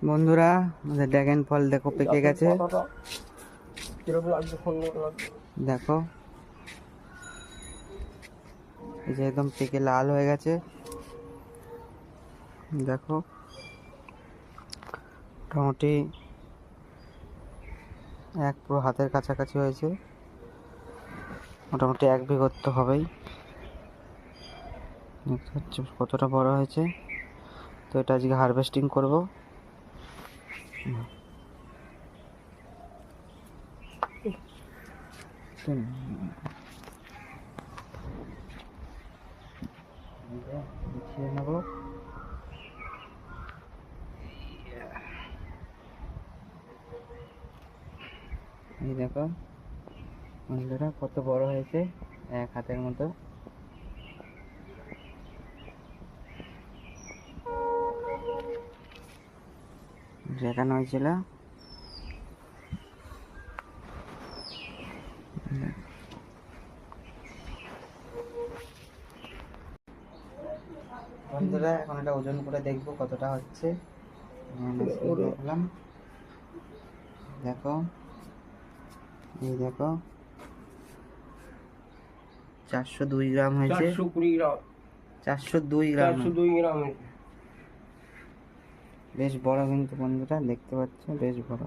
বন্ধুরা, আমাদের ড্রাগন ফল দেখো পেকে গেছে। দেখো, এই যে একদম পেকে লাল হয়ে গেছে। দেখো, মোটামুটি এক পুরো হাতের কাছাকাছি হয়েছে, মোটামুটি 1 বিঘত তো হবেই। দেখতে পাচ্ছ কতটা বড় হয়েছে। তো এটা আজকে হারভেস্টিং করব। গুছিয়ে নেব। এই দেখো বন্ধুরা, কত বড় হয়েছে, 1 হাতের মতো। দেখানো হয়েছিল। বন্ধুরা, এখন এটা ওজন করে দেখবো কতটা হচ্ছে। দেখলাম, দেখো, এই দেখো 402 গ্রাম হয়েছে। 420 গ্রাম। 402 গ্রাম। 402 গ্রাম। বেশ বড় কিন্তু বন্ধুরা, দেখতে পাচ্ছ বেশ বড়।